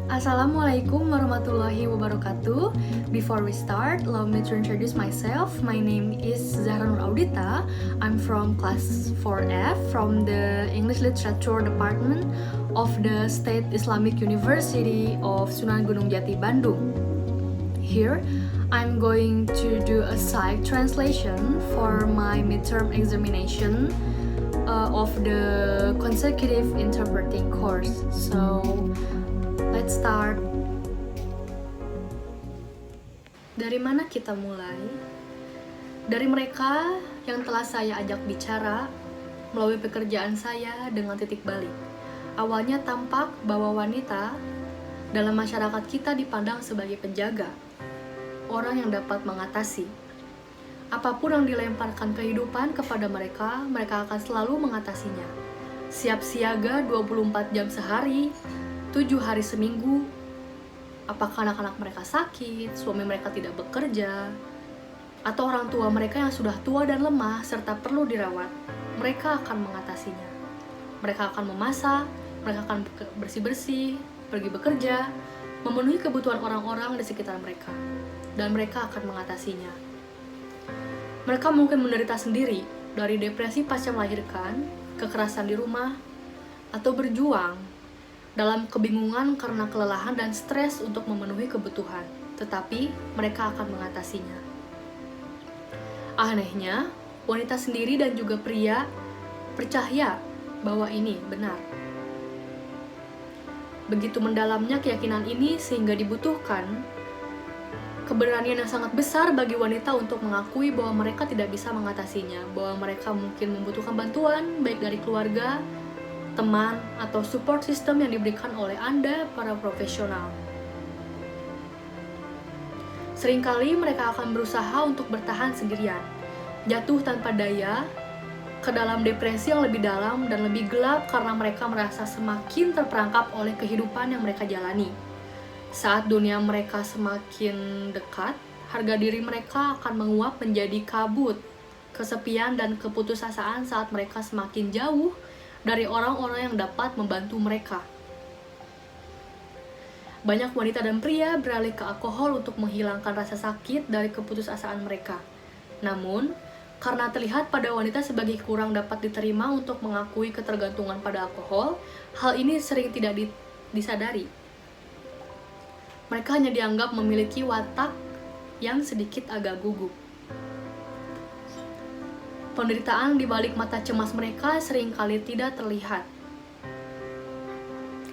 Assalamualaikum warahmatullahi wabarakatuh. Before we start, allow me to introduce myself. My name is Zahra Nur Audita. I'm from class 4F from the English Literature Department of the State Islamic University of Sunan Gunung Jati, Bandung. Here, I'm going to do a side translation for my midterm examination of the consecutive interpreting course. So, let's start. Dari mana kita mulai? Dari mereka yang telah saya ajak bicara melalui pekerjaan saya dengan titik balik. Awalnya tampak bahwa wanita dalam masyarakat kita dipandang sebagai penjaga, orang yang dapat mengatasi. Apapun yang dilemparkan kehidupan kepada mereka, mereka akan selalu mengatasinya. Siap siaga 24 jam sehari, 7 hari seminggu. Apakah anak-anak mereka sakit, suami mereka tidak bekerja, atau orang tua mereka yang sudah tua dan lemah serta perlu dirawat, mereka akan mengatasinya. Mereka akan memasak, mereka akan bersih-bersih, pergi bekerja, memenuhi kebutuhan orang-orang di sekitar mereka, dan mereka akan mengatasinya. Mereka mungkin menderita sendiri dari depresi pasca melahirkan, kekerasan di rumah, atau berjuang dalam kebingungan karena kelelahan dan stres untuk memenuhi kebutuhan, tetapi mereka akan mengatasinya. Anehnya, wanita sendiri dan juga pria percaya bahwa ini benar. Begitu mendalamnya keyakinan ini sehingga dibutuhkan keberanian yang sangat besar bagi wanita untuk mengakui bahwa mereka tidak bisa mengatasinya, bahwa mereka mungkin membutuhkan bantuan baik dari keluarga, teman, atau support system yang diberikan oleh Anda, para profesional. Seringkali mereka akan berusaha untuk bertahan sendirian, jatuh tanpa daya ke dalam depresi yang lebih dalam dan lebih gelap karena mereka merasa semakin terperangkap oleh kehidupan yang mereka jalani. Saat dunia mereka semakin dekat, harga diri mereka akan menguap menjadi kabut, kesepian, dan keputusasaan saat mereka semakin jauh dari orang-orang yang dapat membantu mereka. Banyak wanita dan pria beralih ke alkohol untuk menghilangkan rasa sakit dari keputusasaan mereka. Namun, karena terlihat pada wanita sebagai kurang dapat diterima untuk mengakui ketergantungan pada alkohol, hal ini sering tidak disadari. Mereka hanya dianggap memiliki watak yang sedikit agak gugup. Penderitaan di balik mata cemas mereka seringkali tidak terlihat.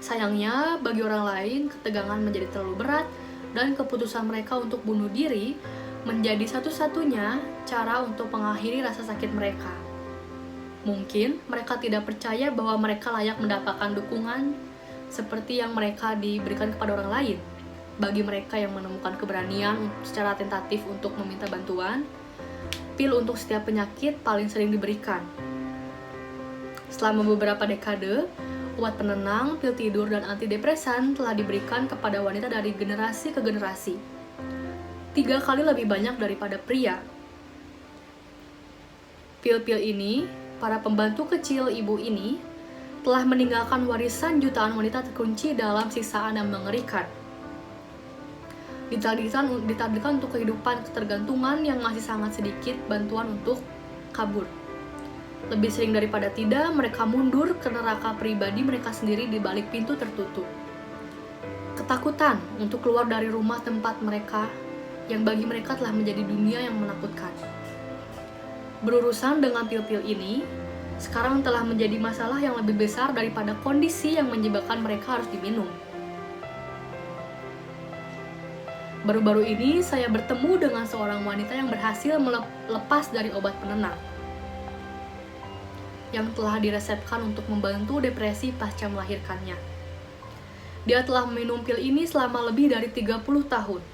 Sayangnya, bagi orang lain, ketegangan menjadi terlalu berat dan keputusan mereka untuk bunuh diri menjadi satu-satunya cara untuk mengakhiri rasa sakit mereka. Mungkin mereka tidak percaya bahwa mereka layak mendapatkan dukungan seperti yang mereka diberikan kepada orang lain. Bagi mereka yang menemukan keberanian secara tentatif untuk meminta bantuan, pil untuk setiap penyakit paling sering diberikan. Selama beberapa dekade, obat penenang, pil tidur, dan antidepresan telah diberikan kepada wanita dari generasi ke generasi. 3 kali lebih banyak daripada pria. Pil-pil ini, para pembantu kecil ibu ini, telah meninggalkan warisan jutaan wanita terkunci dalam siksaan yang mengerikan. Ditakdirkan untuk kehidupan ketergantungan yang masih sangat sedikit bantuan untuk kabur. Lebih sering daripada tidak, mereka mundur ke neraka pribadi mereka sendiri di balik pintu tertutup. Ketakutan untuk keluar dari rumah tempat mereka yang bagi mereka telah menjadi dunia yang menakutkan. Berurusan dengan pil-pil ini sekarang telah menjadi masalah yang lebih besar daripada kondisi yang menyebabkan mereka harus diminum. Baru-baru ini saya bertemu dengan seorang wanita yang berhasil melepas dari obat penenang yang telah diresepkan untuk membantu depresi pasca melahirkannya. Dia telah meminum pil ini selama lebih dari 30 tahun.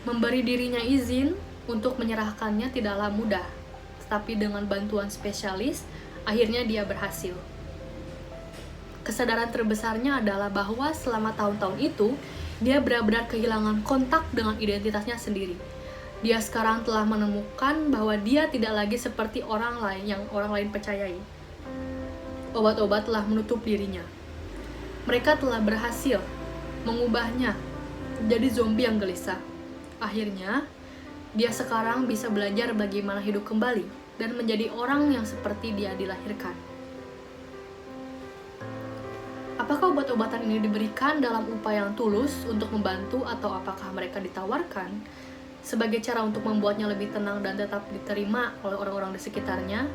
Memberi dirinya izin untuk menyerahkannya tidaklah mudah, tetapi dengan bantuan spesialis, akhirnya dia berhasil. Kesadaran terbesarnya adalah bahwa selama tahun-tahun itu, dia benar-benar kehilangan kontak dengan identitasnya sendiri. Dia sekarang telah menemukan bahwa dia tidak lagi seperti orang lain yang orang lain percayai. Obat-obat telah menutup dirinya. Mereka telah berhasil mengubahnya jadi zombie yang gelisah. Akhirnya, dia sekarang bisa belajar bagaimana hidup kembali dan menjadi orang yang seperti dia dilahirkan. Apakah obat-obatan ini diberikan dalam upaya yang tulus untuk membantu, atau apakah mereka ditawarkan sebagai cara untuk membuatnya lebih tenang dan tetap diterima oleh orang-orang di sekitarnya?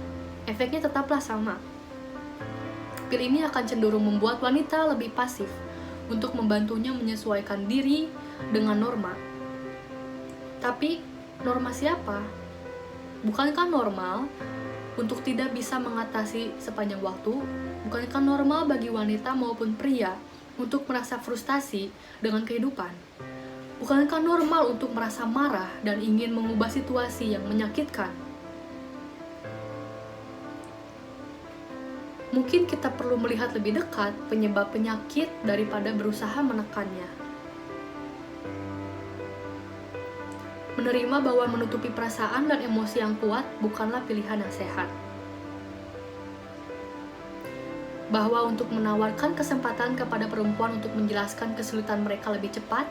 Efeknya tetaplah sama. Pil ini akan cenderung membuat wanita lebih pasif untuk membantunya menyesuaikan diri dengan norma. Tapi, norma siapa? Bukankah normal untuk tidak bisa mengatasi sepanjang waktu? Bukankah normal bagi wanita maupun pria untuk merasa frustasi dengan kehidupan? Bukankah normal untuk merasa marah dan ingin mengubah situasi yang menyakitkan? Mungkin kita perlu melihat lebih dekat penyebab penyakit daripada berusaha menekannya. Menerima bahwa menutupi perasaan dan emosi yang kuat bukanlah pilihan yang sehat. Bahwa untuk menawarkan kesempatan kepada perempuan untuk menjelaskan kesulitan mereka lebih cepat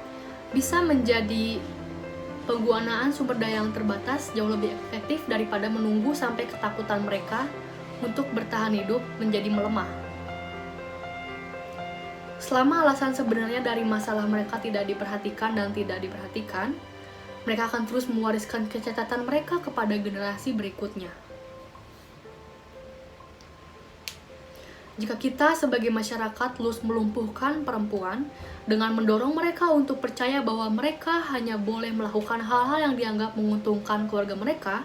bisa menjadi penggunaan sumber daya yang terbatas jauh lebih efektif daripada menunggu sampai ketakutan mereka untuk bertahan hidup menjadi melemah. Selama alasan sebenarnya dari masalah mereka tidak diperhatikan dan tidak diperhatikan, mereka akan terus mewariskan kecacatan mereka kepada generasi berikutnya. Jika kita sebagai masyarakat terus melumpuhkan perempuan dengan mendorong mereka untuk percaya bahwa mereka hanya boleh melakukan hal-hal yang dianggap menguntungkan keluarga mereka,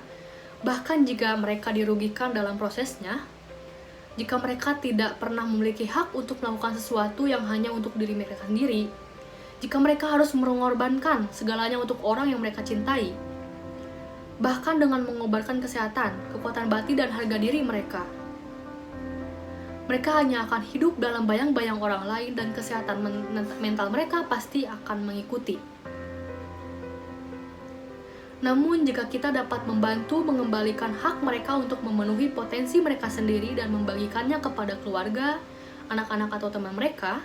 bahkan jika mereka dirugikan dalam prosesnya, jika mereka tidak pernah memiliki hak untuk melakukan sesuatu yang hanya untuk diri mereka sendiri, jika mereka harus mengorbankan segalanya untuk orang yang mereka cintai, bahkan dengan mengorbankan kesehatan, kekuatan batin, dan harga diri mereka, mereka hanya akan hidup dalam bayang-bayang orang lain dan kesehatan mental mereka pasti akan mengikuti. Namun, jika kita dapat membantu mengembalikan hak mereka untuk memenuhi potensi mereka sendiri dan membagikannya kepada keluarga, anak-anak, atau teman mereka,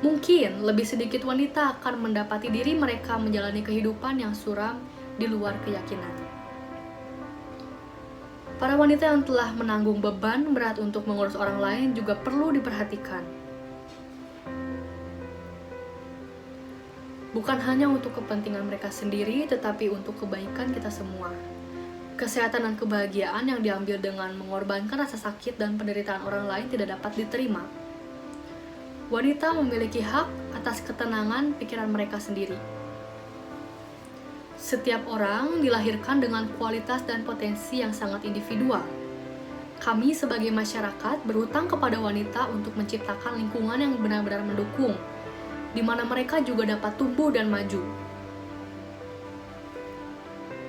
mungkin lebih sedikit wanita akan mendapati diri mereka menjalani kehidupan yang suram di luar keyakinan. Para wanita yang telah menanggung beban berat untuk mengurus orang lain juga perlu diperhatikan. Bukan hanya untuk kepentingan mereka sendiri, tetapi untuk kebaikan kita semua. Kesehatan dan kebahagiaan yang diambil dengan mengorbankan rasa sakit dan penderitaan orang lain tidak dapat diterima. Wanita memiliki hak atas ketenangan pikiran mereka sendiri. Setiap orang dilahirkan dengan kualitas dan potensi yang sangat individual. Kami sebagai masyarakat berhutang kepada wanita untuk menciptakan lingkungan yang benar-benar mendukung, di mana mereka juga dapat tumbuh dan maju.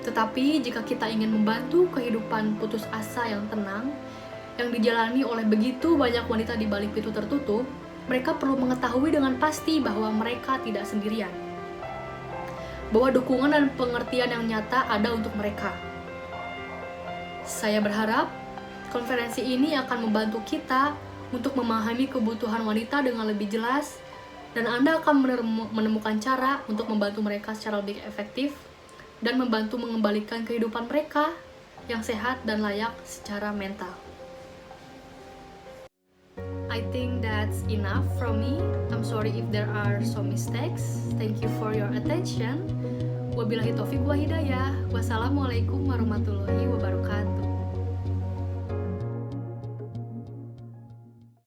Tetapi jika kita ingin membantu kehidupan putus asa yang tenang, yang dijalani oleh begitu banyak wanita di balik pintu tertutup, mereka perlu mengetahui dengan pasti bahwa mereka tidak sendirian. Bahwa dukungan dan pengertian yang nyata ada untuk mereka. Saya berharap konferensi ini akan membantu kita untuk memahami kebutuhan wanita dengan lebih jelas, dan Anda akan menemukan cara untuk membantu mereka secara lebih efektif dan membantu mengembalikan kehidupan mereka yang sehat dan layak secara mental. I think that's enough from me. I'm sorry if there are some mistakes. Thank you for your attention. Wabillahi taufiq wa hidayah. Wassalamualaikum warahmatullahi wabarakatuh.